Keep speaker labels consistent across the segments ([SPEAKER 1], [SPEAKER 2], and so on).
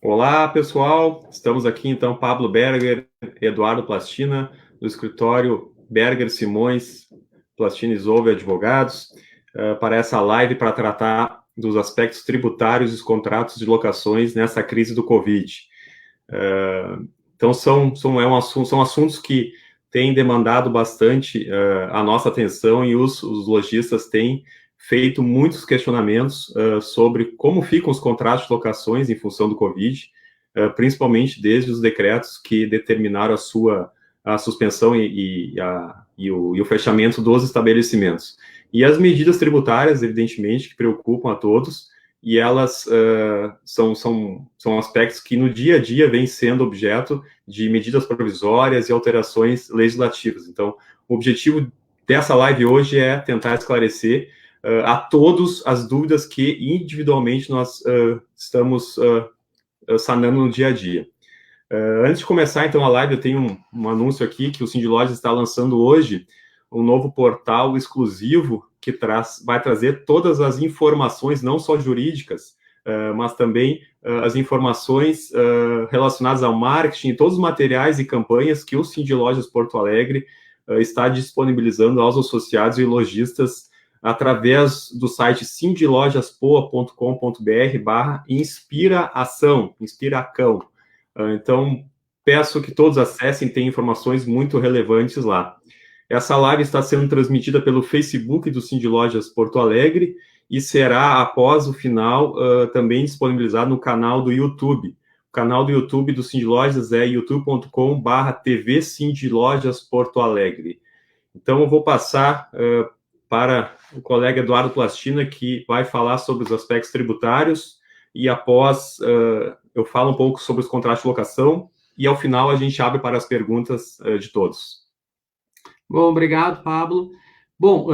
[SPEAKER 1] Olá, pessoal. Estamos aqui, então, Pablo Berger, Eduardo Plastina, do escritório Berger Simões, Plastina e Zolve Advogados, para essa live para tratar dos aspectos tributários dos contratos de locações nessa crise do Covid. Então, são assuntos que têm demandado bastante a nossa atenção e os lojistas têm feito muitos questionamentos sobre como ficam os contratos de locações em função do Covid, principalmente desde os decretos que determinaram a suspensão e o fechamento dos estabelecimentos. E as medidas tributárias, evidentemente, que preocupam a todos, e elas são aspectos que no dia a dia vêm sendo objeto de medidas provisórias e alterações legislativas. Então, o objetivo dessa live hoje é tentar esclarecer a todos as dúvidas que individualmente nós estamos sanando no dia a dia. Antes de começar, então, a live, eu tenho um anúncio aqui que o Cindy Lojas está lançando hoje um novo portal exclusivo que vai trazer todas as informações, não só jurídicas, mas também as informações relacionadas ao marketing, todos os materiais e campanhas que o Cindy Lojas Porto Alegre está disponibilizando aos associados e lojistas através do site cindylojaspoa.com.br/inspiração, inspiracão. Então, peço que todos acessem, tem informações muito relevantes lá. Essa live está sendo transmitida pelo Facebook do Cindy Lojas Porto Alegre e será, após o final, também disponibilizado no canal do YouTube. O canal do YouTube do Cindy Lojas é youtube.com/TV Cindy Lojas Porto Alegre. Então, eu vou passar para o colega Eduardo Plastina, que vai falar sobre os aspectos tributários, e após eu falo um pouco sobre os contratos de locação, e ao final a gente abre para as perguntas de todos.
[SPEAKER 2] Bom, obrigado, Pablo. Bom,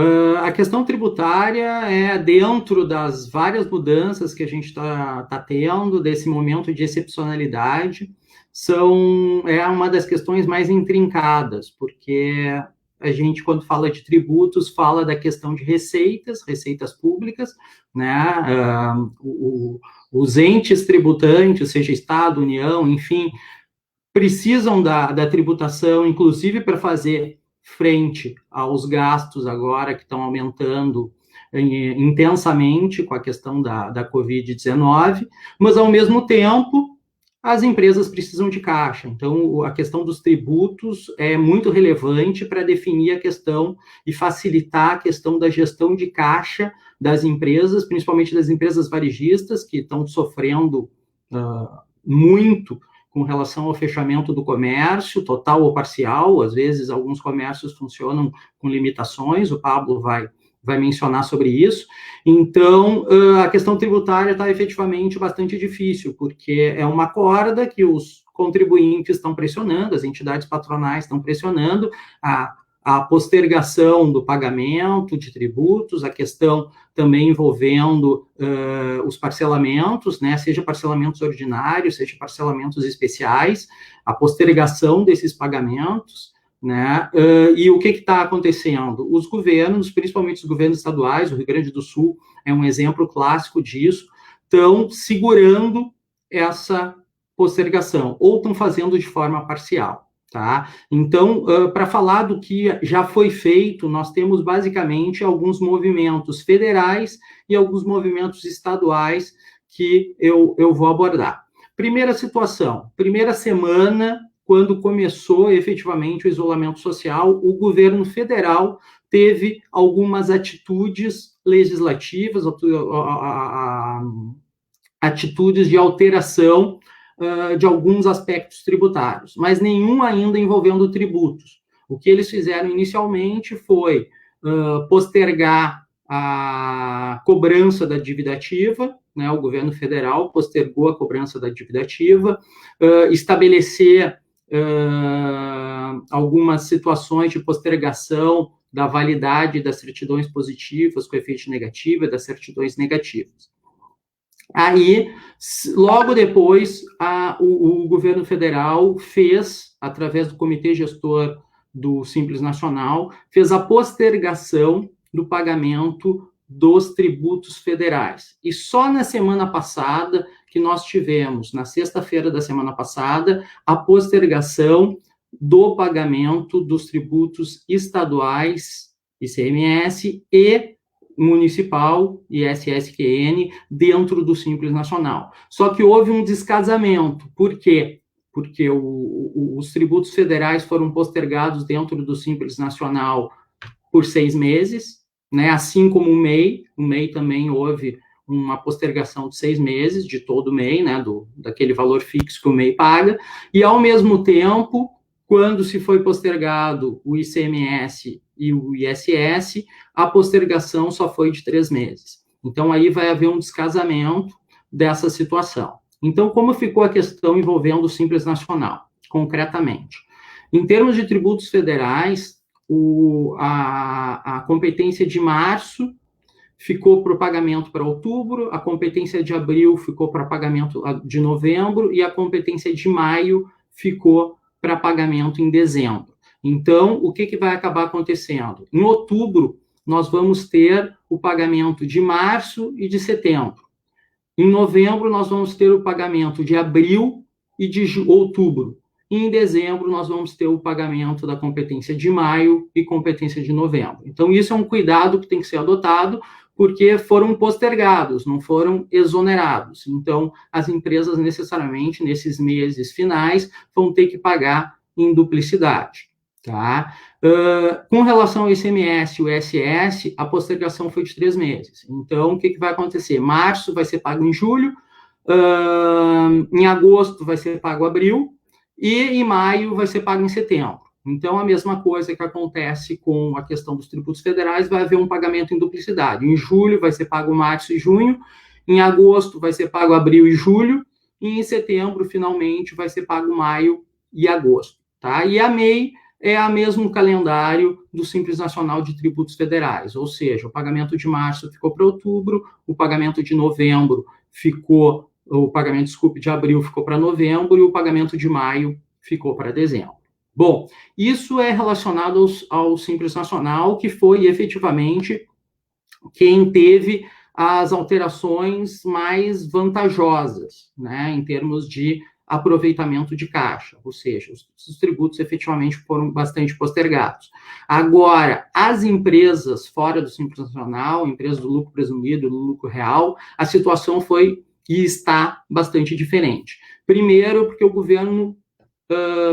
[SPEAKER 2] a questão tributária é dentro das várias mudanças que a gente está tendo, desse momento de excepcionalidade, é uma das questões mais intrincadas, porque a gente, quando fala de tributos, fala da questão de receitas públicas, né? Os entes tributantes, seja Estado, União, enfim, precisam da tributação, inclusive para fazer frente aos gastos agora que estão aumentando intensamente com a questão da Covid-19, mas, ao mesmo tempo, as empresas precisam de caixa. Então, a questão dos tributos é muito relevante para definir a questão e facilitar a questão da gestão de caixa das empresas, principalmente das empresas varejistas, que estão sofrendo muito com relação ao fechamento do comércio, total ou parcial. Às vezes, alguns comércios funcionam com limitações, o Pablo vai mencionar sobre isso. Então, a questão tributária está efetivamente bastante difícil, porque é uma corda que os contribuintes estão pressionando, as entidades patronais estão pressionando, a postergação do pagamento de tributos, a questão também envolvendo os parcelamentos, né, seja parcelamentos ordinários, seja parcelamentos especiais, a postergação desses pagamentos, né, e o que está acontecendo? Os governos, principalmente os governos estaduais, o Rio Grande do Sul é um exemplo clássico disso, estão segurando essa postergação, ou estão fazendo de forma parcial. Tá? Então, para falar do que já foi feito, nós temos basicamente alguns movimentos federais e alguns movimentos estaduais que eu vou abordar. Primeira situação, primeira semana, quando começou efetivamente o isolamento social, o governo federal teve algumas atitudes legislativas, atitudes de alteração de alguns aspectos tributários, mas nenhum ainda envolvendo tributos. O que eles fizeram inicialmente foi postergar a cobrança da dívida ativa, né, o governo federal postergou a cobrança da dívida ativa, estabelecer algumas situações de postergação da validade das certidões positivas com efeito negativo e das certidões negativas. Aí, logo depois, o governo federal fez, através do Comitê Gestor do Simples Nacional, fez a postergação do pagamento dos tributos federais. E só na semana passada que nós tivemos, na sexta-feira da semana passada, a postergação do pagamento dos tributos estaduais, ICMS, e municipal, ISS-QN, dentro do Simples Nacional. Só que houve um descasamento. Por quê? Porque os tributos federais foram postergados dentro do Simples Nacional por 6 meses, né? Assim como o MEI também houve uma postergação de 6 meses, de todo o MEI, né? Daquele valor fixo que o MEI paga, e ao mesmo tempo, quando se foi postergado o ICMS e o ISS, a postergação só foi de 3 meses. Então, aí vai haver um descasamento dessa situação. Então, como ficou a questão envolvendo o Simples Nacional, concretamente? Em termos de tributos federais, a competência de março ficou para o pagamento para outubro, a competência de abril ficou para pagamento de novembro e a competência de maio ficou para pagamento em dezembro. Então, o que vai acabar acontecendo? Em outubro, nós vamos ter o pagamento de março e de setembro. Em novembro, nós vamos ter o pagamento de abril e de outubro. E em dezembro, nós vamos ter o pagamento da competência de maio e competência de novembro. Então, isso é um cuidado que tem que ser adotado, porque foram postergados, não foram exonerados. Então, as empresas, necessariamente, nesses meses finais, vão ter que pagar em duplicidade. Tá? Com relação ao ICMS e o ISS, a postergação foi de 3 meses. Então, o que vai acontecer? Março vai ser pago em julho, em agosto vai ser pago abril, e em maio vai ser pago em setembro. Então, a mesma coisa que acontece com a questão dos tributos federais, vai haver um pagamento em duplicidade. Em julho vai ser pago março e junho, em agosto vai ser pago abril e julho, e em setembro, finalmente, vai ser pago maio e agosto. Tá? E a MEI é o mesmo calendário do Simples Nacional de Tributos Federais, ou seja, o pagamento de março ficou para outubro, o pagamento de novembro ficou, de abril ficou para novembro e o pagamento de maio ficou para dezembro. Bom, isso é relacionado ao Simples Nacional, que foi efetivamente quem teve as alterações mais vantajosas, né, em termos de aproveitamento de caixa, ou seja, os tributos efetivamente foram bastante postergados. Agora, as empresas fora do Simples Nacional, empresas do lucro presumido, do lucro real, a situação foi e está bastante diferente. Primeiro, porque o governo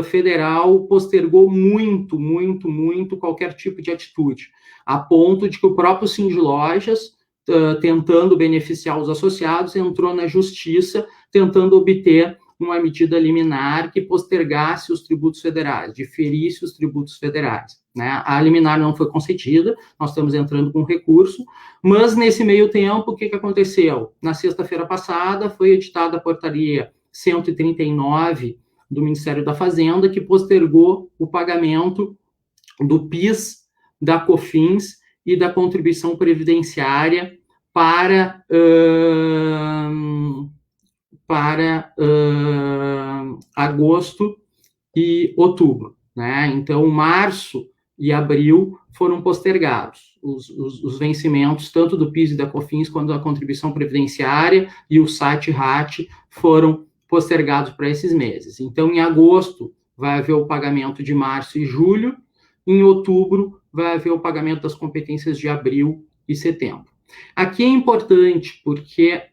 [SPEAKER 2] federal postergou muito qualquer tipo de atitude, a ponto de que o próprio Sindlojas, tentando beneficiar os associados, entrou na justiça tentando obter uma medida liminar que postergasse os tributos federais, diferisse os tributos federais. Né? A liminar não foi concedida, nós estamos entrando com recurso, mas nesse meio tempo, o que aconteceu? Na sexta-feira passada, foi editada a portaria 139 do Ministério da Fazenda, que postergou o pagamento do PIS, da COFINS e da contribuição previdenciária para agosto e outubro. Né? Então, março e abril foram postergados. Os vencimentos, tanto do PIS e da COFINS, quanto da contribuição previdenciária e o SAT-RAT foram postergados para esses meses. Então, em agosto, vai haver o pagamento de março e julho, em outubro, vai haver o pagamento das competências de abril e setembro. Aqui é importante, porque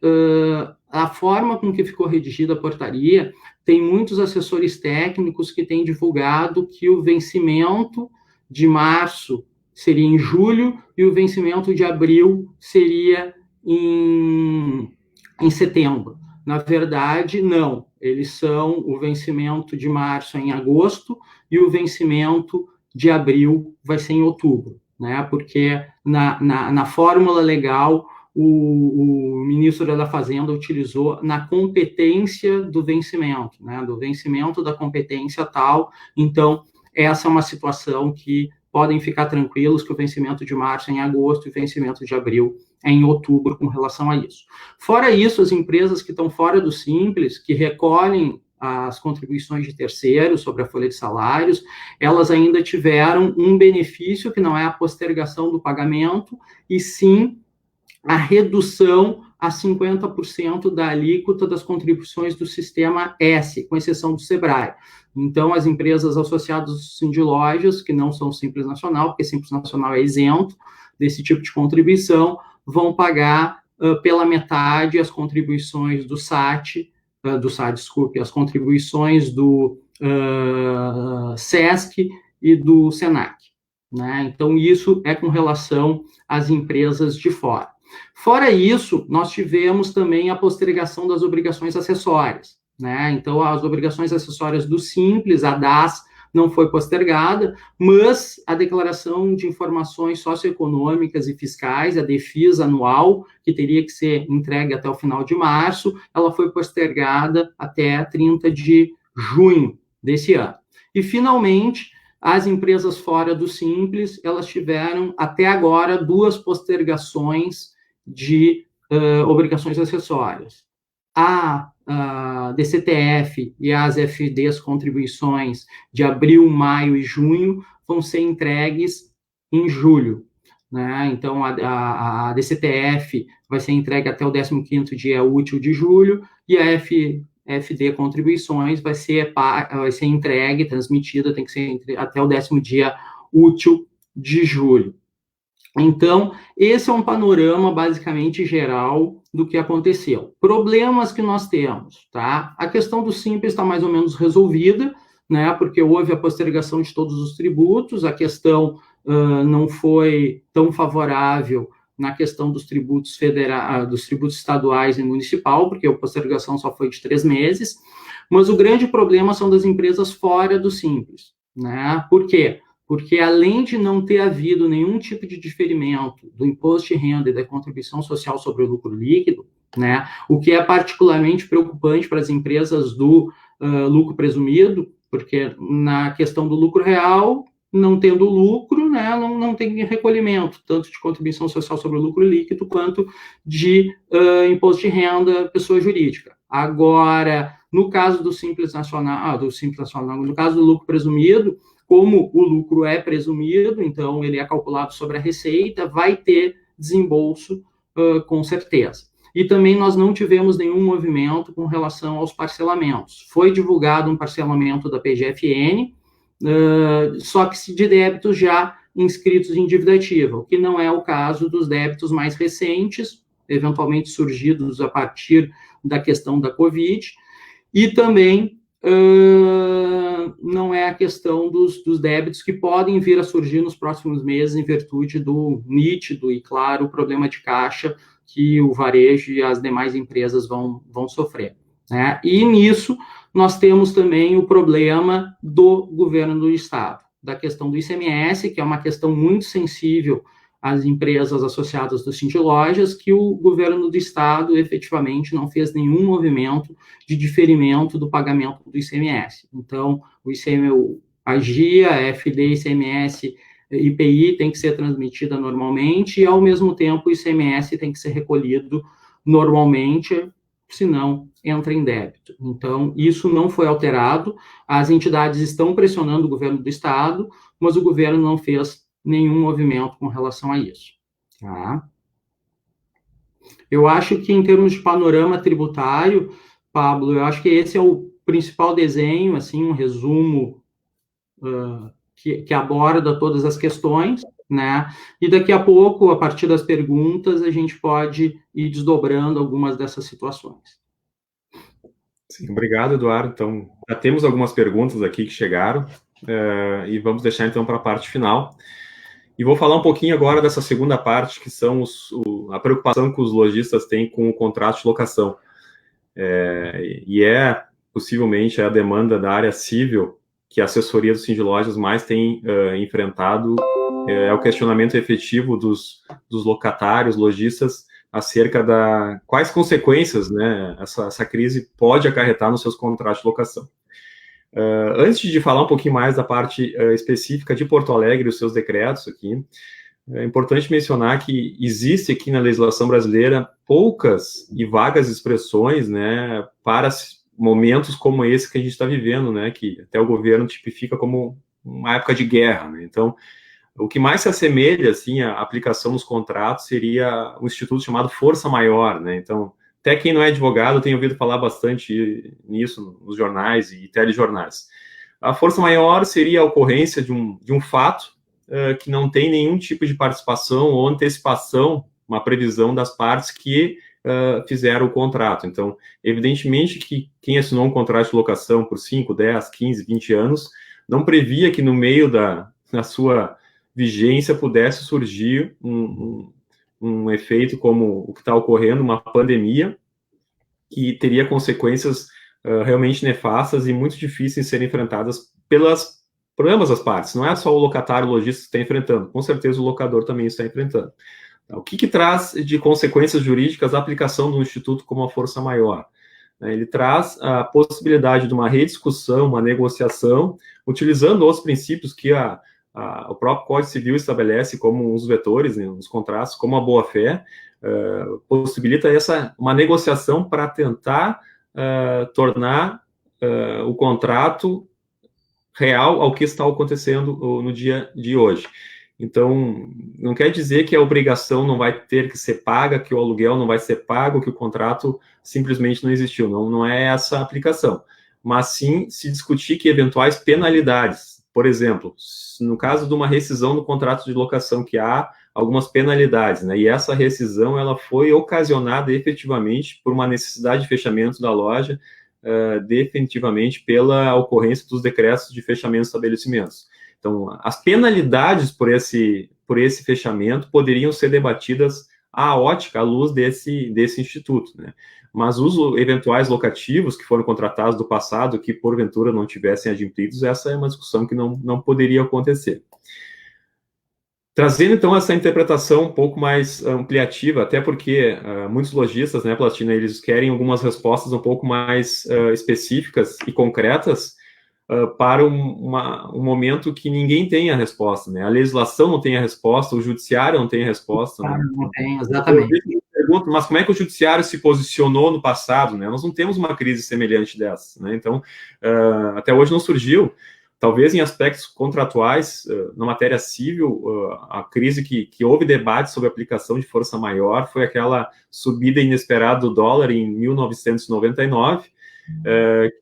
[SPEAKER 2] a forma com que ficou redigida a portaria, tem muitos assessores técnicos que têm divulgado que o vencimento de março seria em julho e o vencimento de abril seria em setembro. Na verdade, não. Eles são o vencimento de março em agosto e o vencimento de abril vai ser em outubro, né? Porque na fórmula legal, o ministro da Fazenda utilizou na competência do vencimento, né? Do vencimento da competência tal. Então, essa é uma situação que podem ficar tranquilos que o vencimento de março é em agosto e o vencimento de abril é em outubro com relação a isso. Fora isso, as empresas que estão fora do Simples, que recolhem as contribuições de terceiros sobre a folha de salários, elas ainda tiveram um benefício que não é a postergação do pagamento, e sim a redução a 50% da alíquota das contribuições do Sistema S, com exceção do SEBRAE. Então, as empresas associadas ao Sindlojas, que não são Simples Nacional, porque Simples Nacional é isento desse tipo de contribuição, vão pagar pela metade as contribuições do SAT, desculpe, as contribuições do SESC e do SENAC. Né? Então, isso é com relação às empresas de fora. Fora isso, nós tivemos também a postergação das obrigações acessórias. Né? Então, as obrigações acessórias do Simples, a DAS, não foi postergada, mas a declaração de informações socioeconômicas e fiscais, a DEFIS anual, que teria que ser entregue até o final de março, ela foi postergada até 30 de junho desse ano. E, finalmente, as empresas fora do Simples, elas tiveram, até agora, 2 postergações de obrigações acessórias. A DCTF e as FDs contribuições de abril, maio e junho vão ser entregues em julho. Né? Então, a DCTF vai ser entregue até o 15º dia útil de julho e a FD contribuições vai ser entregue, transmitida, tem que ser até o 10º dia útil de julho. Então, esse é um panorama basicamente geral do que aconteceu. Problemas que nós temos, tá? A questão do Simples está mais ou menos resolvida, né? Porque houve a postergação de todos os tributos, a questão não foi tão favorável na questão dos tributos federais, dos tributos estaduais e municipal, porque a postergação só foi de 3 meses, mas o grande problema são das empresas fora do Simples, né? Por quê? Porque além de não ter havido nenhum tipo de diferimento do imposto de renda e da contribuição social sobre o lucro líquido, né, o que é particularmente preocupante para as empresas do lucro presumido, porque na questão do lucro real, não tendo lucro, né, não tem recolhimento, tanto de contribuição social sobre o lucro líquido, quanto de imposto de renda pessoa jurídica. Agora, no caso do Simples Nacional, no caso do lucro presumido, como o lucro é presumido, então ele é calculado sobre a receita, vai ter desembolso com certeza. E também nós não tivemos nenhum movimento com relação aos parcelamentos. Foi divulgado um parcelamento da PGFN, só que de débitos já inscritos em dívida ativa, o que não é o caso dos débitos mais recentes, eventualmente surgidos a partir da questão da Covid, e também não é a questão dos débitos que podem vir a surgir nos próximos meses em virtude do nítido e claro problema de caixa que o varejo e as demais empresas vão sofrer. Né? E nisso nós temos também o problema do governo do estado, da questão do ICMS, que é uma questão muito sensível às empresas associadas do Sindlojas, que o governo do estado efetivamente não fez nenhum movimento de diferimento do pagamento do ICMS. Então, a GIA, a FD, ICMS, IPI tem que ser transmitida normalmente e, ao mesmo tempo, o ICMS tem que ser recolhido normalmente, senão entra em débito. Então, isso não foi alterado, as entidades estão pressionando o governo do estado, mas o governo não fez nenhum movimento com relação a isso. Tá? Eu acho que, em termos de panorama tributário, Pablo, eu acho que esse é o principal desenho, assim, um resumo que aborda todas as questões, né? E daqui a pouco, a partir das perguntas, a gente pode ir desdobrando algumas dessas situações.
[SPEAKER 1] Sim, obrigado, Eduardo. Então, já temos algumas perguntas aqui que chegaram, e vamos deixar, então, para a parte final. E vou falar um pouquinho agora dessa segunda parte, que são a preocupação que os lojistas têm com o contrato de locação. E possivelmente, a demanda da área civil que a assessoria do Sindlojas mais tem enfrentado, é o questionamento efetivo dos locatários, lojistas, acerca da quais consequências, né, essa crise pode acarretar nos seus contratos de locação. Antes de falar um pouquinho mais da parte específica de Porto Alegre e os seus decretos aqui, é importante mencionar que existe aqui na legislação brasileira poucas e vagas expressões, né, para momentos como esse que a gente está vivendo, né, que até o governo tipifica como uma época de guerra, né? Então, O que mais se assemelha, assim, à aplicação nos contratos seria um instituto chamado força maior, né? Então, até quem não é advogado tem ouvido falar bastante nisso nos jornais e telejornais. A força maior seria a ocorrência de um fato que não tem nenhum tipo de participação ou antecipação, uma previsão das partes que fizeram o contrato. Então, evidentemente que quem assinou um contrato de locação por 5, 10, 15, 20 anos, não previa que no meio da sua vigência pudesse surgir um efeito como o que está ocorrendo, uma pandemia, que teria consequências realmente nefastas e muito difíceis de serem enfrentadas por ambas as partes. Não é só o locatário, o lojista que está enfrentando, com certeza o locador também está enfrentando. O que traz de consequências jurídicas a aplicação do instituto como a força maior? Ele traz a possibilidade de uma rediscussão, uma negociação, utilizando os princípios que o próprio Código Civil estabelece como os vetores, né, nos contratos, como a boa-fé, possibilita uma negociação para tentar tornar o contrato real ao que está acontecendo no dia de hoje. Então, não quer dizer que a obrigação não vai ter que ser paga, que o aluguel não vai ser pago, que o contrato simplesmente não existiu. Não é essa a aplicação. Mas sim se discutir que eventuais penalidades, por exemplo, no caso de uma rescisão do contrato de locação, que há algumas penalidades, né? E essa rescisão ela foi ocasionada efetivamente por uma necessidade de fechamento da loja, definitivamente pela ocorrência dos decretos de fechamento de estabelecimentos. Então, as penalidades por esse fechamento poderiam ser debatidas à luz desse instituto, né? Mas os eventuais locativos que foram contratados do passado, que porventura não tivessem adimplidos, essa é uma discussão que não poderia acontecer. Trazendo, então, essa interpretação um pouco mais ampliativa, até porque muitos lojistas, né, Plastina, eles querem algumas respostas um pouco mais específicas e concretas para um momento que ninguém tem a resposta, né? A legislação não tem a resposta, o judiciário não tem a resposta. Né?
[SPEAKER 2] Não tem, exatamente.
[SPEAKER 1] Eu pergunto, mas como é que o judiciário se posicionou no passado, né? Nós não temos uma crise semelhante dessa, né? Então, até hoje não surgiu. Talvez em aspectos contratuais, na matéria civil, a crise que houve debate sobre a aplicação de força maior foi aquela subida inesperada do dólar em 1999,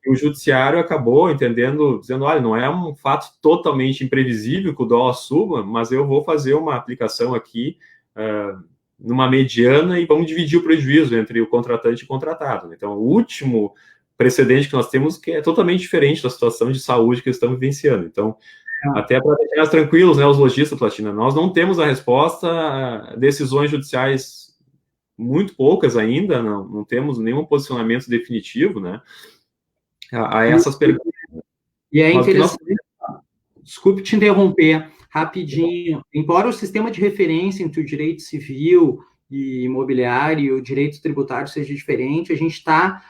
[SPEAKER 1] que o judiciário acabou entendendo, dizendo, olha, não é um fato totalmente imprevisível que o dólar suba, mas eu vou fazer uma aplicação aqui numa mediana e vamos dividir o prejuízo entre o contratante e o contratado. Então, o último precedente que nós temos que é totalmente diferente da situação de saúde que estamos vivenciando. Então, até para deixar mais tranquilos, né, os lojistas, Plastina, nós não temos a resposta, decisões judiciais muito poucas ainda, não temos nenhum posicionamento definitivo, né, a essas perguntas.
[SPEAKER 2] E é interessante, desculpe te interromper rapidinho, embora o sistema de referência entre o direito civil e imobiliário e o direito tributário seja diferente, a gente está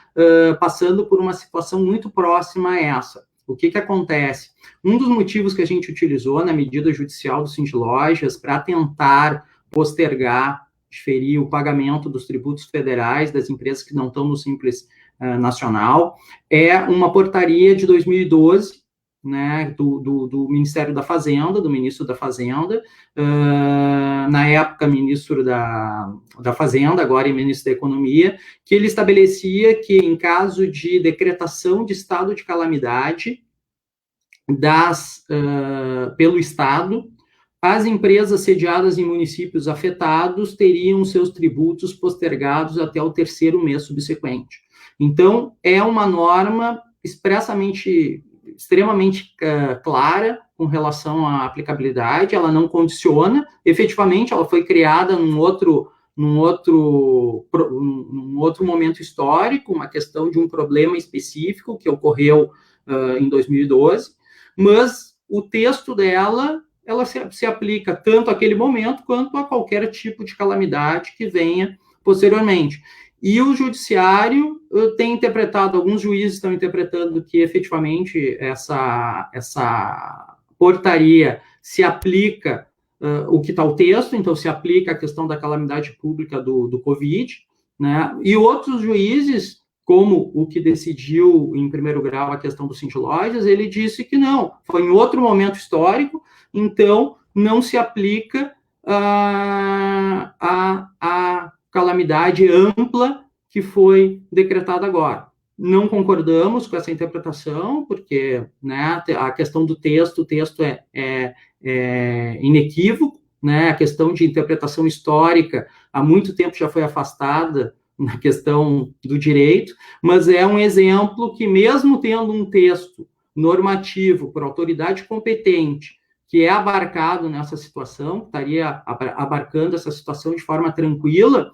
[SPEAKER 2] passando por uma situação muito próxima a essa. O que acontece? Um dos motivos que a gente utilizou na medida judicial do Sindlojas para tentar postergar, diferir o pagamento dos tributos federais das empresas que não estão no Simples Nacional é uma portaria de 2012, né, do Ministério da Fazenda, do ministro da Fazenda, na época ministro da Fazenda, agora ministro da Economia, que ele estabelecia que em caso de decretação de estado de calamidade pelo Estado, as empresas sediadas em municípios afetados teriam seus tributos postergados até o 3º mês subsequente. Então, é uma norma extremamente clara com relação à aplicabilidade, ela não condiciona, efetivamente ela foi criada num outro momento histórico, uma questão de um problema específico que ocorreu em 2012, mas o texto dela, ela se aplica tanto àquele momento quanto a qualquer tipo de calamidade que venha posteriormente. E o judiciário tem interpretado, alguns juízes estão interpretando que efetivamente essa portaria se aplica o que está o texto, então se aplica a questão da calamidade pública do Covid, né? E outros juízes, como o que decidiu em primeiro grau a questão do Sindlojas, ele disse que não, foi em outro momento histórico, então não se aplica a calamidade ampla que foi decretada agora. Não concordamos com essa interpretação, porque, né, a questão do texto, o texto é inequívoco, né, a questão de interpretação histórica há muito tempo já foi afastada na questão do direito, mas é um exemplo que, mesmo tendo um texto normativo por autoridade competente, que é abarcado nessa situação, estaria abarcando essa situação de forma tranquila,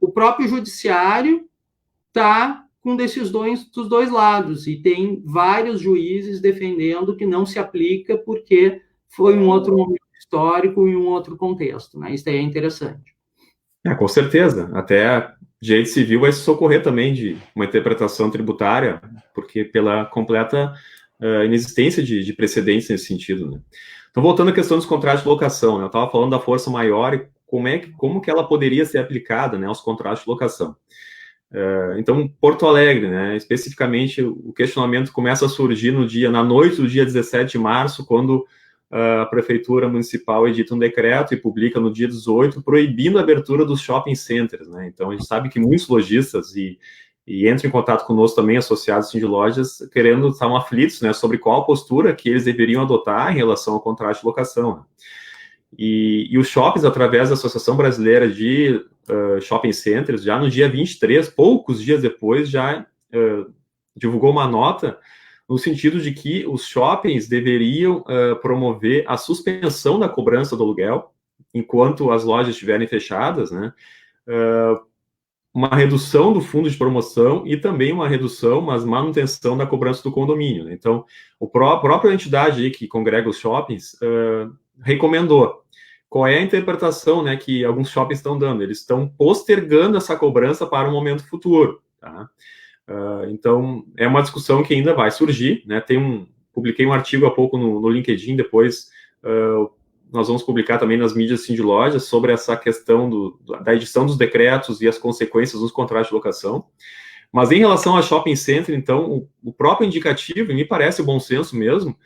[SPEAKER 2] o próprio judiciário está com decisões dos dois lados, e tem vários juízes defendendo que não se aplica porque foi um outro momento histórico e um outro contexto, né? Isso aí é interessante.
[SPEAKER 1] Com certeza. Até direito civil vai se socorrer também de uma interpretação tributária, porque pela completa inexistência de precedentes nesse sentido, né? Então, voltando à questão dos contratos de locação, né? Eu estava falando da força maior e como que ela poderia ser aplicada, né, aos contratos de locação. Então, Porto Alegre, né, especificamente, o questionamento começa a surgir na noite do dia 17 de março, quando a Prefeitura Municipal edita um decreto e publica no dia 18, proibindo a abertura dos shopping centers, né? Então, a gente sabe que muitos lojistas e entram em contato conosco também, associados de lojas, estavam aflitos, né, sobre qual a postura que eles deveriam adotar em relação ao contrato de locação, né? E os shoppings, através da Associação Brasileira de Shopping Centers, já no dia 23, poucos dias depois, já divulgou uma nota no sentido de que os shoppings deveriam promover a suspensão da cobrança do aluguel enquanto as lojas estiverem fechadas, né? Uma redução do fundo de promoção e também uma redução, mas manutenção da cobrança do condomínio, né? Então, a própria entidade aí que congrega os shoppings recomendou. Qual é a interpretação, né, que alguns shoppings estão dando? Eles estão postergando essa cobrança para um momento futuro, tá? Então, é uma discussão que ainda vai surgir, né? Publiquei um artigo há pouco no LinkedIn, depois nós vamos publicar também nas mídias de lojas sobre essa questão da edição dos decretos e as consequências dos contratos de locação. Mas em relação a shopping center, então, o próprio indicativo, e me parece bom senso mesmo,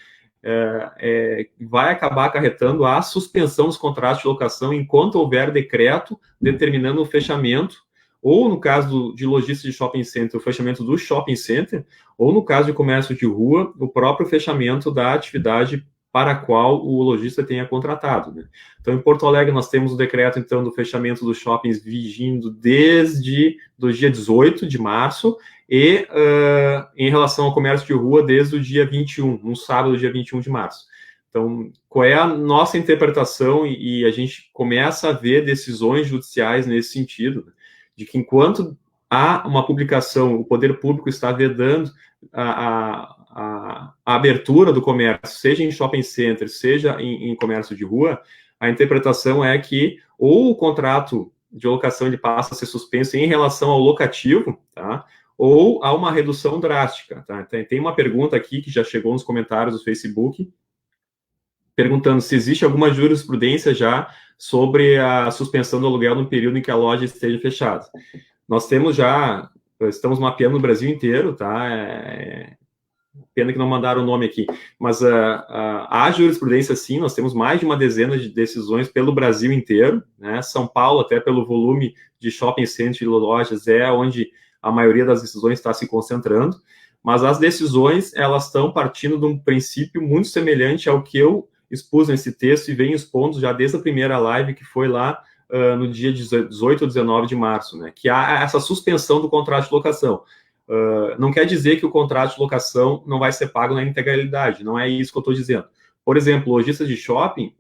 [SPEAKER 1] vai acabar acarretando a suspensão dos contratos de locação enquanto houver decreto determinando o fechamento, ou no caso de lojista de shopping center, o fechamento do shopping center, ou no caso de comércio de rua, o próprio fechamento da atividade para a qual o lojista tenha contratado, né? Então, em Porto Alegre, nós temos o decreto, então, do fechamento dos shoppings vigindo desde o dia 18 de março, e em relação ao comércio de rua, desde o dia 21, no sábado, dia 21 de março. Então, qual é a nossa interpretação? E a gente começa a ver decisões judiciais nesse sentido, né? De que enquanto há uma publicação, o poder público está vedando a abertura do comércio, seja em shopping center, seja em comércio de rua, a interpretação é que ou o contrato de locação ele passa a ser suspenso em relação ao locativo, tá? Ou há uma redução drástica, tá? Tem uma pergunta aqui que já chegou nos comentários do Facebook, perguntando se existe alguma jurisprudência já sobre a suspensão do aluguel no período em que a loja esteja fechada. Nós estamos mapeando o Brasil inteiro, tá? Pena que não mandaram o nome aqui, mas há jurisprudência sim, nós temos mais de uma dezena de decisões pelo Brasil inteiro, né? São Paulo, até pelo volume de shopping centers e lojas, é onde a maioria das decisões está se concentrando, mas as decisões, elas estão partindo de um princípio muito semelhante ao que eu expus nesse texto e venho expondo já desde a primeira live, que foi lá no dia 18 ou 19 de março, né? Que há essa suspensão do contrato de locação. Não quer dizer que o contrato de locação não vai ser pago na integralidade, não é isso que eu estou dizendo. Por exemplo, o lojista de shopping,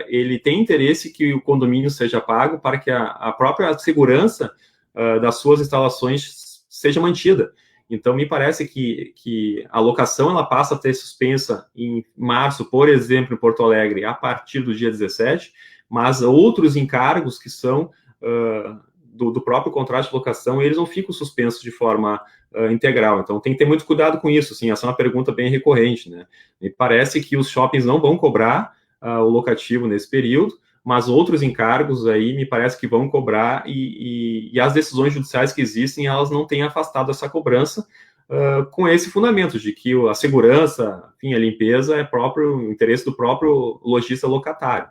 [SPEAKER 1] ele tem interesse que o condomínio seja pago para que a própria segurança das suas instalações seja mantida. Então, me parece que a locação ela passa a ter suspensa em março, por exemplo, em Porto Alegre, a partir do dia 17, mas outros encargos que são do próprio contrato de locação, eles não ficam suspensos de forma integral. Então, tem que ter muito cuidado com isso. Assim, essa é uma pergunta bem recorrente, né? Me parece que os shoppings não vão cobrar o locativo nesse período, mas outros encargos aí me parece que vão cobrar, e as decisões judiciais que existem, elas não têm afastado essa cobrança, com esse fundamento de que a segurança, enfim, a limpeza é próprio interesse do próprio lojista locatário.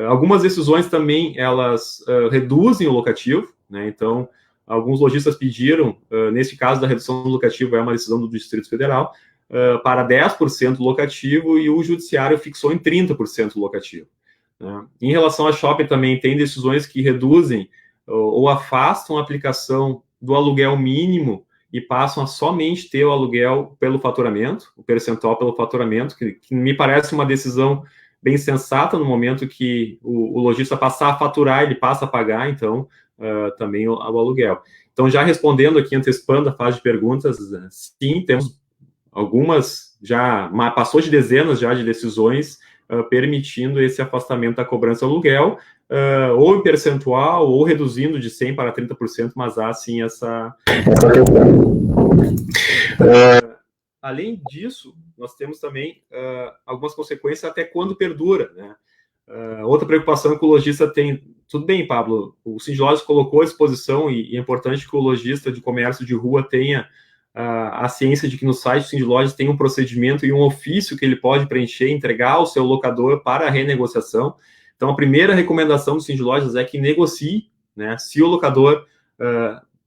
[SPEAKER 1] Algumas decisões também, elas reduzem o locativo, né? Então, alguns lojistas pediram, nesse caso da redução do locativo, é uma decisão do Distrito Federal, para 10% locativo, e o judiciário fixou em 30% locativo. Né? Em relação a shopping também, tem decisões que reduzem ou afastam a aplicação do aluguel mínimo e passam a somente ter o aluguel pelo faturamento, o percentual pelo faturamento, que me parece uma decisão bem sensata no momento que o lojista passar a faturar, ele passa a pagar, então, também o aluguel. Então, já respondendo aqui, antecipando a fase de perguntas, sim, temos algumas, já passou de dezenas já de decisões permitindo esse afastamento da cobrança do aluguel, ou em percentual, ou reduzindo de 100% para 30%, mas há, sim, essa além disso, nós temos também algumas consequências até quando perdura, né? Outra preocupação que o lojista tem, tudo bem, Pablo, o Sindlojas colocou à disposição, e é importante que o lojista de comércio de rua tenha a ciência de que no site do Sindlojas tem um procedimento e um ofício que ele pode preencher e entregar ao seu locador para a renegociação. Então, a primeira recomendação do Sindlojas é que negocie, né? Se o locador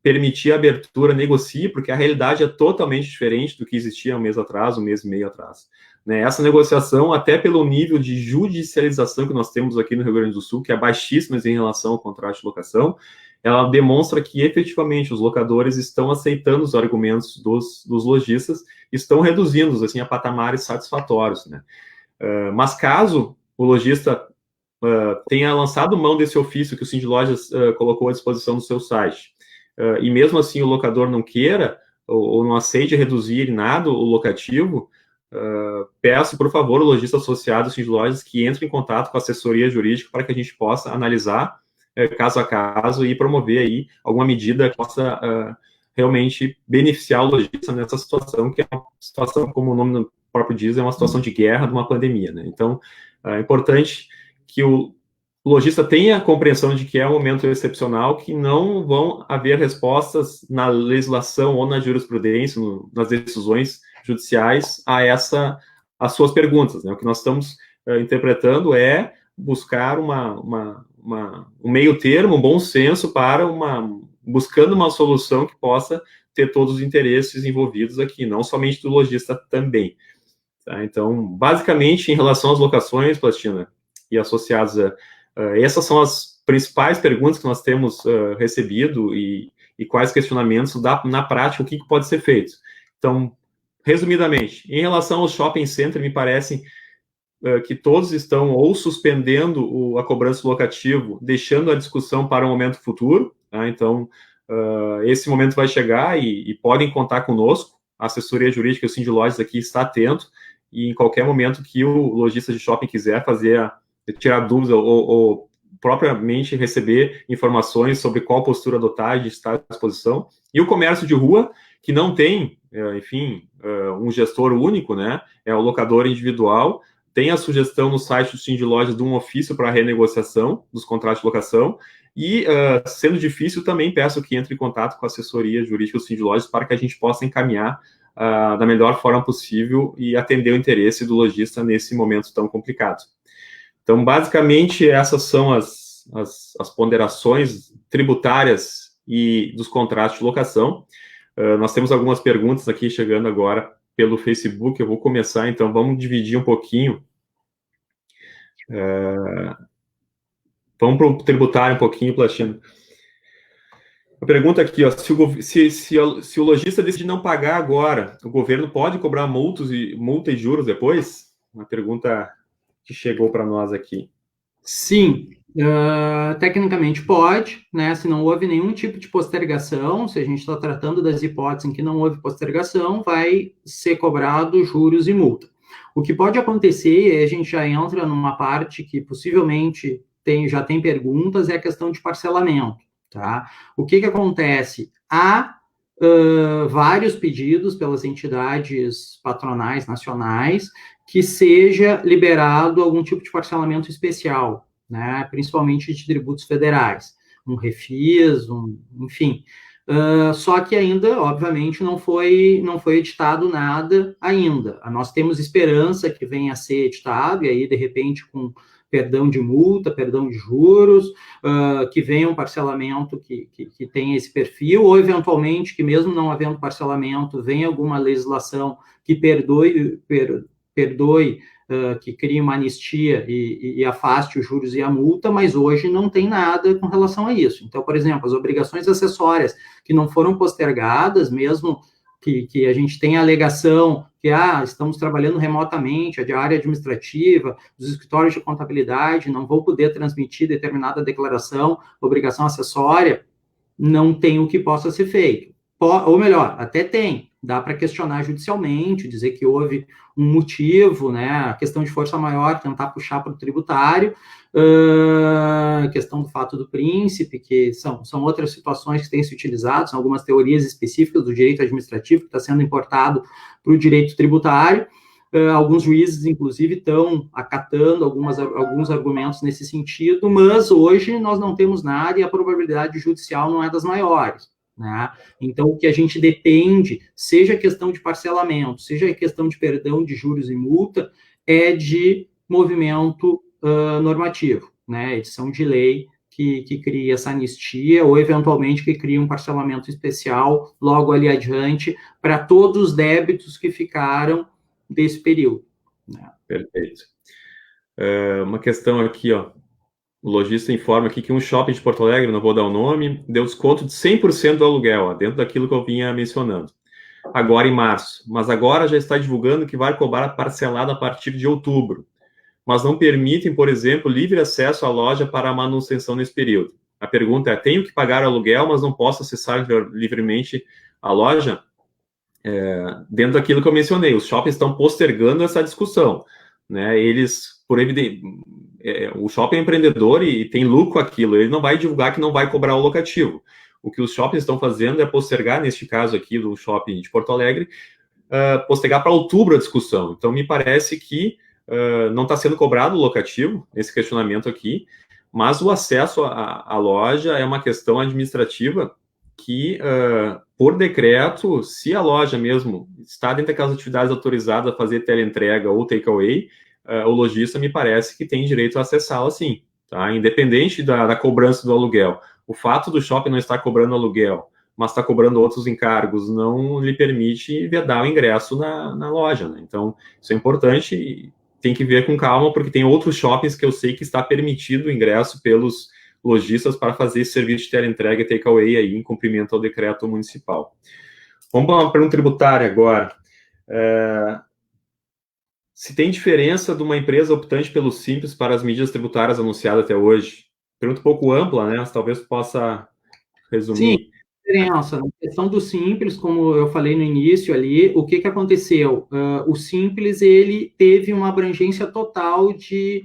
[SPEAKER 1] permitir a abertura, negocie, porque a realidade é totalmente diferente do que existia um mês atrás, um mês e meio atrás. Né? Essa negociação, até pelo nível de judicialização que nós temos aqui no Rio Grande do Sul, que é baixíssima em relação ao contrato de locação, ela demonstra que, efetivamente, os locadores estão aceitando os argumentos dos lojistas, estão reduzindo-os assim, a patamares satisfatórios. Né? Mas caso o lojista tenha lançado mão desse ofício que o Sindlojas colocou à disposição no seu site, e mesmo assim o locador não queira ou não aceite reduzir nada o locativo, peço, por favor, o lojista associado ao Sindlojas que entre em contato com a assessoria jurídica para que a gente possa analisar caso a caso e promover aí alguma medida que possa realmente beneficiar o lojista nessa situação, que é uma situação, como o nome próprio diz, é uma situação de guerra, de uma pandemia. Né? Então, é importante que o lojista tenha a compreensão de que é um momento excepcional, que não vão haver respostas na legislação ou na jurisprudência, nas decisões judiciais as suas perguntas. Né? O que nós estamos interpretando é buscar um meio termo, um bom senso para buscando uma solução que possa ter todos os interesses envolvidos aqui, não somente do lojista também. Tá? Então, basicamente, em relação às locações, Plastina, e associadas essas são as principais perguntas que nós temos recebido e quais questionamentos na prática, o que pode ser feito. Então, resumidamente, em relação ao shopping center, me parece que todos estão ou suspendendo a cobrança do locativo, deixando a discussão para um momento futuro. Tá? Então, esse momento vai chegar e podem contar conosco. A assessoria jurídica, o Sindlojas aqui está atento, e em qualquer momento que o lojista de shopping quiser tirar dúvidas ou propriamente receber informações sobre qual postura adotar, a gente está à disposição. E o comércio de rua, que não tem, enfim, um gestor único, né? É o locador individual, tem a sugestão no site do Sindlojas de um ofício para renegociação dos contratos de locação, e, sendo difícil, também peço que entre em contato com a assessoria jurídica do Sindlojas para que a gente possa encaminhar da melhor forma possível e atender o interesse do lojista nesse momento tão complicado. Então, basicamente, essas são as ponderações tributárias e dos contratos de locação. Nós temos algumas perguntas aqui chegando agora pelo Facebook. Eu vou começar, então, vamos dividir um pouquinho. Vamos para o tributário um pouquinho, Plastina. A pergunta aqui, ó, se o lojista decide não pagar agora, o governo pode cobrar multa e juros depois? Uma pergunta que chegou para nós aqui.
[SPEAKER 2] Sim, tecnicamente pode, né? Se não houve nenhum tipo de postergação, se a gente está tratando das hipóteses em que não houve postergação, vai ser cobrado juros e multa. O que pode acontecer, e a gente já entra numa parte que possivelmente já tem perguntas, é a questão de parcelamento, tá? O que acontece? Há vários pedidos pelas entidades patronais nacionais que seja liberado algum tipo de parcelamento especial, né, principalmente de tributos federais, um refis, enfim, Só que ainda, obviamente, não foi editado nada ainda. Nós temos esperança que venha a ser editado, e aí, de repente, com perdão de multa, perdão de juros, que venha um parcelamento que tenha esse perfil, ou eventualmente que mesmo não havendo parcelamento, venha alguma legislação que perdoe que crie uma anistia e afaste os juros e a multa, mas hoje não tem nada com relação a isso. Então, por exemplo, as obrigações acessórias que não foram postergadas, mesmo que a gente tenha a alegação que estamos trabalhando remotamente, a área administrativa, os escritórios de contabilidade não vão poder transmitir determinada declaração, obrigação acessória, não tem o que possa ser feito. Ou melhor, até tem, dá para questionar judicialmente, dizer que houve um motivo, né, a questão de força maior, tentar puxar para o tributário, a questão do fato do príncipe, que são outras situações que têm se utilizado, são algumas teorias específicas do direito administrativo que está sendo importado para o direito tributário. Alguns juízes, inclusive, estão acatando alguns argumentos nesse sentido, mas hoje nós não temos nada e a probabilidade judicial não é das maiores. Né? Então, o que a gente depende, seja questão de parcelamento, seja questão de perdão de juros e multa, é de movimento normativo, né? Edição de lei que cria essa anistia ou, eventualmente, que cria um parcelamento especial logo ali adiante para todos os débitos que ficaram desse período. Né?
[SPEAKER 1] Perfeito. Uma questão aqui, ó. O lojista informa aqui que um shopping de Porto Alegre, não vou dar o nome, deu desconto de 100% do aluguel, ó, dentro daquilo que eu vinha mencionando. Agora em março. Mas agora já está divulgando que vai cobrar parcelado a partir de outubro. Mas não permitem, por exemplo, livre acesso à loja para a manutenção nesse período. A pergunta é, tenho que pagar o aluguel, mas não posso acessar livremente a loja? Dentro daquilo que eu mencionei, os shoppings estão postergando essa discussão. Né? Eles, por evidente, o shopping é empreendedor e tem lucro aquilo, ele não vai divulgar que não vai cobrar o locativo. O que os shoppings estão fazendo é postergar, neste caso aqui do shopping de Porto Alegre, postergar para outubro a discussão. Então, me parece que não está sendo cobrado o locativo, nesse questionamento aqui, mas o acesso à loja é uma questão administrativa que, por decreto, se a loja mesmo está dentro daquelas atividades autorizadas a fazer teleentrega ou takeaway, o lojista me parece que tem direito a acessá-la sim, tá? Independente da cobrança do aluguel. O fato do shopping não estar cobrando aluguel, mas está cobrando outros encargos, não lhe permite vedar o ingresso na loja. Né? Então, isso é importante e tem que ver com calma, porque tem outros shoppings que eu sei que está permitido o ingresso pelos lojistas para fazer esse serviço de teleentrega e takeaway aí, em cumprimento ao decreto municipal. Vamos para uma pergunta tributária agora. Se tem diferença de uma empresa optante pelo Simples para as medidas tributárias anunciadas até hoje? Pergunta um pouco ampla, né? Mas talvez possa resumir.
[SPEAKER 2] Sim, diferença. Na questão do Simples, como eu falei no início ali, o que aconteceu? O Simples, ele teve uma abrangência total de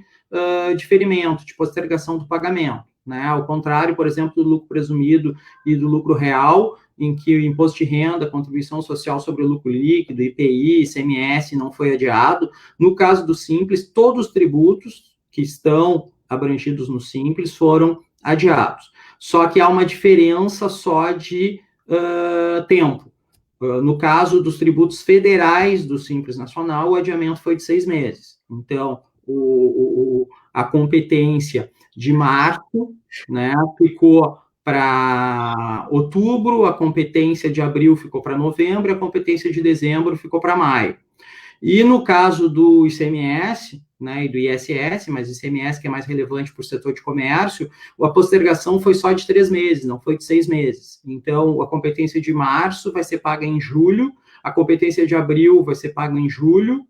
[SPEAKER 2] diferimento, de postergação do pagamento. Né? Ao contrário, por exemplo, do lucro presumido e do lucro real, em que o imposto de renda, contribuição social sobre o lucro líquido, IPI, ICMS não foi adiado. No caso do Simples, todos os tributos que estão abrangidos no Simples foram adiados. Só que há uma diferença só de tempo. No caso dos tributos federais do Simples Nacional, o adiamento foi de 6 meses. Então, a competência de março, né, ficou para outubro, a competência de abril ficou para novembro, a competência de dezembro ficou para maio. E no caso do ICMS, né, e do ISS, mas o ICMS que é mais relevante para o setor de comércio, a postergação foi só de 3 meses, não foi de 6 meses. Então, a competência de março vai ser paga em julho, a competência de abril vai ser paga em julho,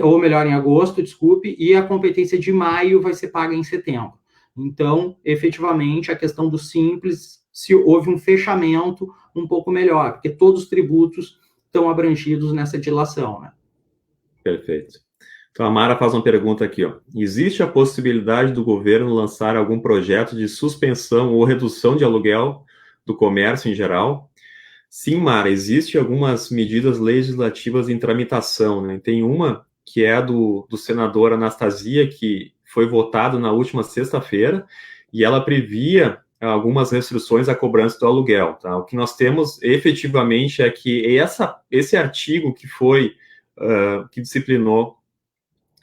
[SPEAKER 2] ou melhor, em agosto, desculpe, e a competência de maio vai ser paga em setembro. Então, efetivamente, a questão do Simples, se houve um fechamento um pouco melhor, porque todos os tributos estão abrangidos nessa dilação. Né?
[SPEAKER 1] Perfeito. Então, a Mara faz uma pergunta aqui. Ó. Existe a possibilidade do governo lançar algum projeto de suspensão ou redução de aluguel do comércio em geral? Sim, Mara, existem algumas medidas legislativas em tramitação. Né? Tem uma que é do senador Anastasia, que foi votado na última sexta-feira, e ela previa algumas restrições à cobrança do aluguel. Tá? O que nós temos efetivamente é que esse artigo que foi, que disciplinou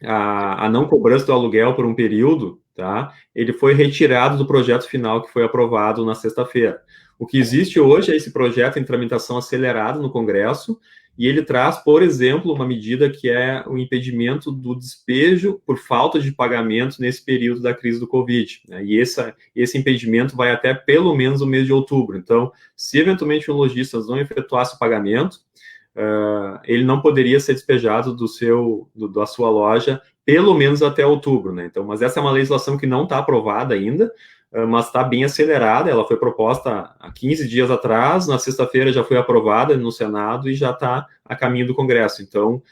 [SPEAKER 1] a não cobrança do aluguel por um período, tá? Ele foi retirado do projeto final que foi aprovado na sexta-feira. O que existe hoje é esse projeto em tramitação acelerada no Congresso, e ele traz, por exemplo, uma medida que é o impedimento do despejo por falta de pagamento nesse período da crise do Covid. Né? E esse impedimento vai até pelo menos o mês de outubro. Então, se eventualmente o lojista não efetuasse o pagamento, ele não poderia ser despejado da sua loja pelo menos até outubro, né? Então, mas essa é uma legislação que não está aprovada ainda, mas está bem acelerada. Ela foi proposta há 15 dias atrás, na sexta-feira já foi aprovada no Senado e já está a caminho do Congresso. Então,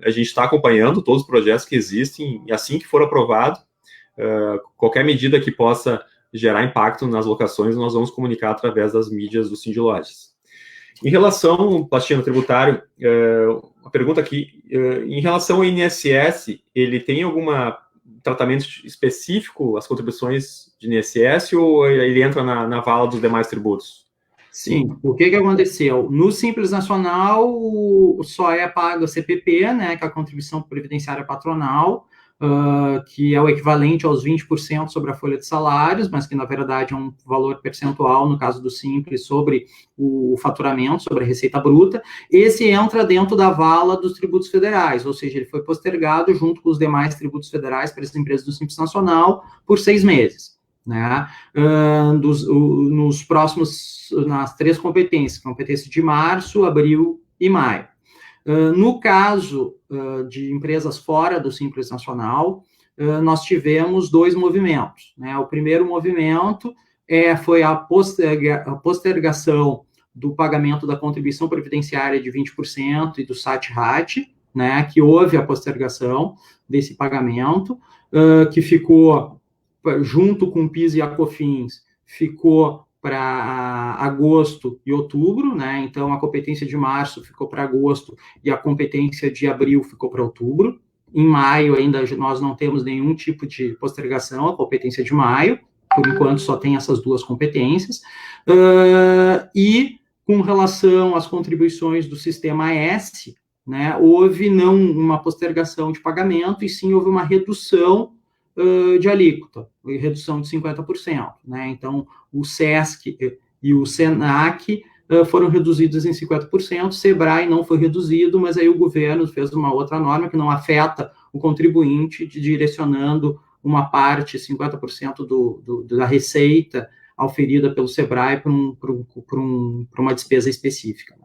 [SPEAKER 1] a gente está acompanhando todos os projetos que existem e assim que for aprovado, qualquer medida que possa gerar impacto nas locações, nós vamos comunicar através das mídias do Sindilojas. Em relação ao plastino tributário, a pergunta aqui, em relação ao INSS, ele tem algum tratamento específico, as contribuições de INSS, ou ele entra na vala dos demais tributos?
[SPEAKER 2] Sim, o que aconteceu? No Simples Nacional, só é pago a CPP, né, que é a contribuição previdenciária patronal, que é o equivalente aos 20% sobre a folha de salários, mas que, na verdade, é um valor percentual, no caso do Simples, sobre o faturamento, sobre a receita bruta. Esse entra dentro da vala dos tributos federais, ou seja, ele foi postergado junto com os demais tributos federais para as empresas do Simples Nacional por 6 meses. Né? Nos próximos, nas 3 competências, competência de março, abril e maio. No caso de empresas fora do Simples Nacional, nós tivemos 2 movimentos. Né? O primeiro movimento foi a postergação do pagamento da contribuição previdenciária de 20% e do SAT-RAT, né? Que houve a postergação desse pagamento, que ficou junto com o PIS e a COFINS, ficou para agosto e outubro, né? Então, a competência de março ficou para agosto e a competência de abril ficou para outubro. Em maio, ainda nós não temos nenhum tipo de postergação, a competência de maio, por enquanto só tem essas 2 competências. E com relação às contribuições do Sistema S, né, houve não uma postergação de pagamento, e sim houve uma redução de alíquota, redução de 50%. Né? Então, o SESC e o SENAC foram reduzidos em 50%, o SEBRAE não foi reduzido, mas aí o governo fez uma outra norma que não afeta o contribuinte, direcionando uma parte, 50% da receita auferida pelo SEBRAE para uma despesa específica.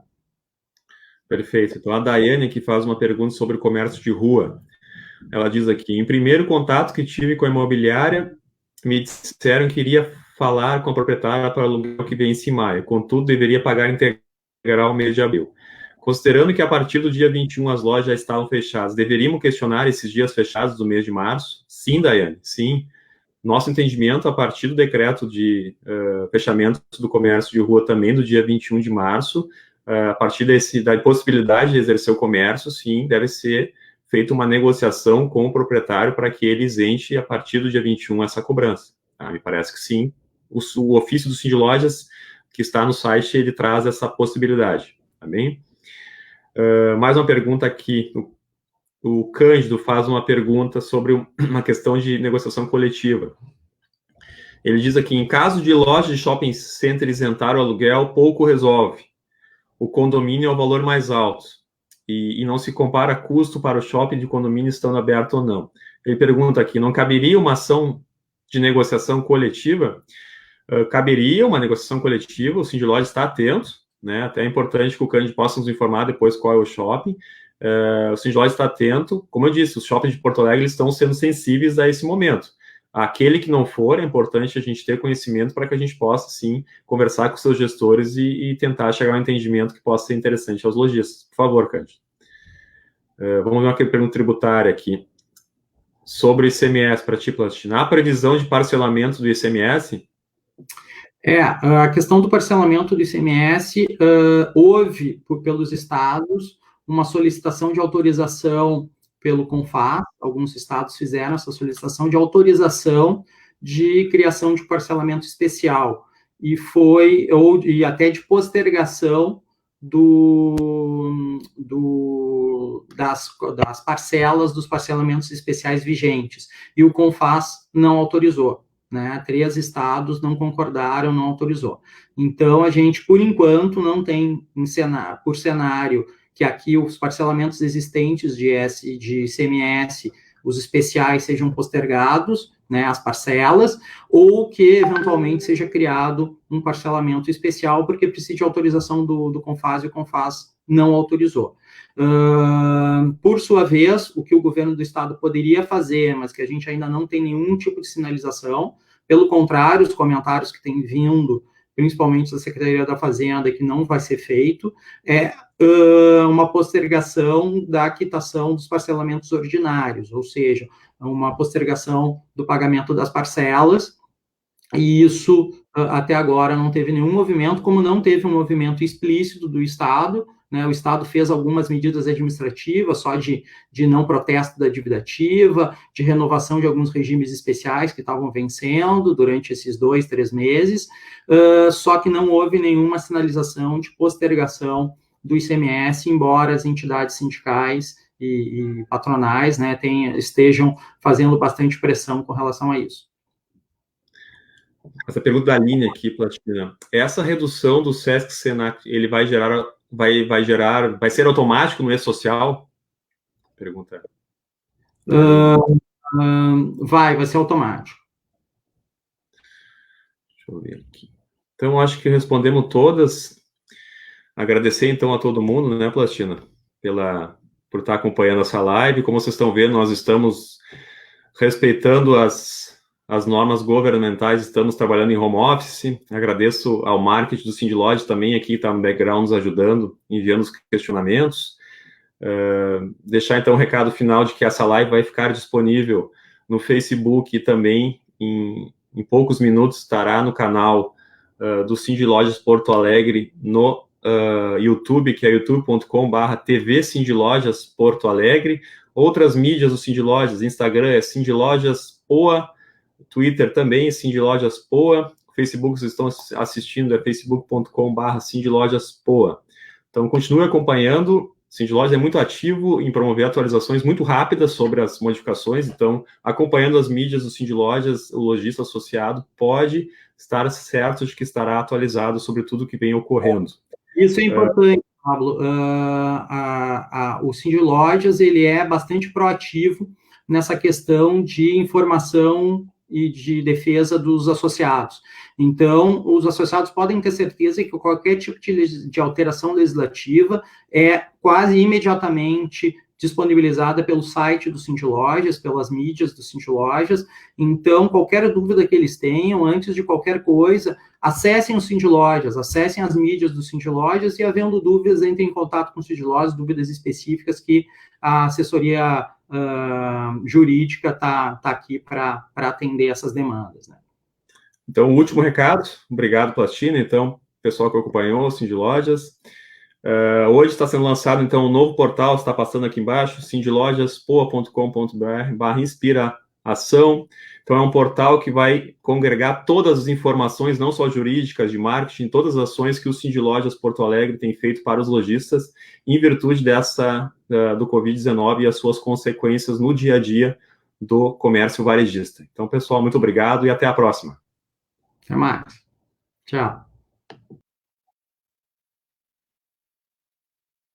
[SPEAKER 1] Perfeito. Então, a Daiane que faz uma pergunta sobre o comércio de rua. Ela diz aqui, em primeiro contato que tive com a imobiliária, me disseram que iria falar com a proprietária para o aluguel que vence em maio, contudo, deveria pagar integral o mês de abril. Considerando que a partir do dia 21 as lojas já estavam fechadas, deveríamos questionar esses dias fechados do mês de março? Sim, Daiane, sim. Nosso entendimento, a partir do decreto de fechamento do comércio de rua também do dia 21 de março, a partir da possibilidade de exercer o comércio, sim, deve ser feita uma negociação com o proprietário para que ele isente a partir do dia 21 essa cobrança. Tá? Me parece que sim. O ofício do Sindilojas, que está no site, ele traz essa possibilidade. Tá bem? Mais uma pergunta aqui. O Cândido faz uma pergunta sobre uma questão de negociação coletiva. Ele diz aqui, em caso de loja de shopping center isentar o aluguel, pouco resolve. O condomínio é o valor mais alto. E não se compara custo para o shopping de condomínio estando aberto ou não. Ele pergunta aqui, não caberia uma ação de negociação coletiva? Caberia uma negociação coletiva, o Sindilojas está atento, né? Até é importante que o Cândido possa nos informar depois qual é o shopping. O Sindilojas está atento, como eu disse, os shoppings de Porto Alegre estão sendo sensíveis a esse momento. Aquele que não for, é importante a gente ter conhecimento para que a gente possa, sim, conversar com seus gestores e tentar chegar a um entendimento que possa ser interessante aos lojistas. Por favor, Cândido. Vamos ver uma pergunta tributária aqui. Sobre o ICMS para ti, Plastina. A previsão de parcelamento do ICMS?
[SPEAKER 2] A questão do parcelamento do ICMS, houve, pelos estados, uma solicitação de autorização pelo CONFAS, alguns estados fizeram essa solicitação de autorização de criação de parcelamento especial, e até de postergação das parcelas dos parcelamentos especiais vigentes, e o CONFAS não autorizou, né? 3 estados não concordaram, não autorizou. Então, a gente, por enquanto, não tem por cenário que aqui os parcelamentos existentes de ICMS, os especiais, sejam postergados, né, as parcelas, ou que, eventualmente, seja criado um parcelamento especial, porque precisa de autorização do CONFAS, e o CONFAS não autorizou. Por sua vez, o que o governo do estado poderia fazer, mas que a gente ainda não tem nenhum tipo de sinalização, pelo contrário, os comentários que têm vindo, principalmente da Secretaria da Fazenda, que não vai ser feito, é uma postergação da quitação dos parcelamentos ordinários, ou seja, uma postergação do pagamento das parcelas, e isso até agora não teve nenhum movimento, como não teve um movimento explícito do Estado, né? O Estado fez algumas medidas administrativas, só de não protesto da dívida ativa, de renovação de alguns regimes especiais que estavam vencendo durante esses 2, 3 meses, só que não houve nenhuma sinalização de postergação do ICMS, embora as entidades sindicais e patronais, né, estejam fazendo bastante pressão com relação a isso.
[SPEAKER 1] Essa pergunta da linha aqui, Platina. Essa redução do Sesc Senac, ele vai ser automático no E-Social? Pergunta.
[SPEAKER 2] Vai ser automático.
[SPEAKER 1] Deixa eu ver aqui. Então, acho que respondemos todas. Agradecer, então, a todo mundo, né, Plastina, por estar acompanhando essa live. Como vocês estão vendo, nós estamos respeitando as normas governamentais, estamos trabalhando em home office. Agradeço ao marketing do Sindilog também, aqui está no background nos ajudando, enviando os questionamentos. Deixar, então, o recado final de que essa live vai ficar disponível no Facebook e também, em poucos minutos, estará no canal do Sindilojas Porto Alegre, no YouTube, que é youtube.com/TV Sindilojas Porto Alegre. Outras mídias do Sindilojas, Instagram é Sindilojas Poa, Twitter também, Sindilojas Poa, Facebook, vocês estão assistindo, é facebook.com/Sindilojas Poa. Então, continue acompanhando. Sindilojas é muito ativo em promover atualizações muito rápidas sobre as modificações, então, acompanhando as mídias do Sindilojas, o lojista associado pode estar certo de que estará atualizado sobre tudo que vem ocorrendo.
[SPEAKER 2] Isso é importante, Pablo. O Sindilojas, ele é bastante proativo nessa questão de informação e de defesa dos associados. Então, os associados podem ter certeza que qualquer tipo de alteração legislativa é quase imediatamente disponibilizada pelo site do Sindilojas, pelas mídias do Sindilojas. Então, qualquer dúvida que eles tenham, antes de qualquer coisa, acessem o Sindilojas, acessem as mídias do Sindilojas, e, havendo dúvidas, entrem em contato com o Sindilojas, dúvidas específicas que a assessoria jurídica está aqui para atender essas demandas, né?
[SPEAKER 1] Então, o último recado, obrigado, Plastina, então, pessoal que acompanhou o Sindilojas. Hoje está sendo lançado, então, um novo portal, está passando aqui embaixo, sindilojaspoa.com.br/inspiração. Então, é um portal que vai congregar todas as informações, não só jurídicas, de marketing, todas as ações que o Sindilojas Porto Alegre tem feito para os lojistas, em virtude do Covid-19 e as suas consequências no dia a dia do comércio varejista. Então, pessoal, muito obrigado e até a próxima.
[SPEAKER 2] Até mais. Tchau.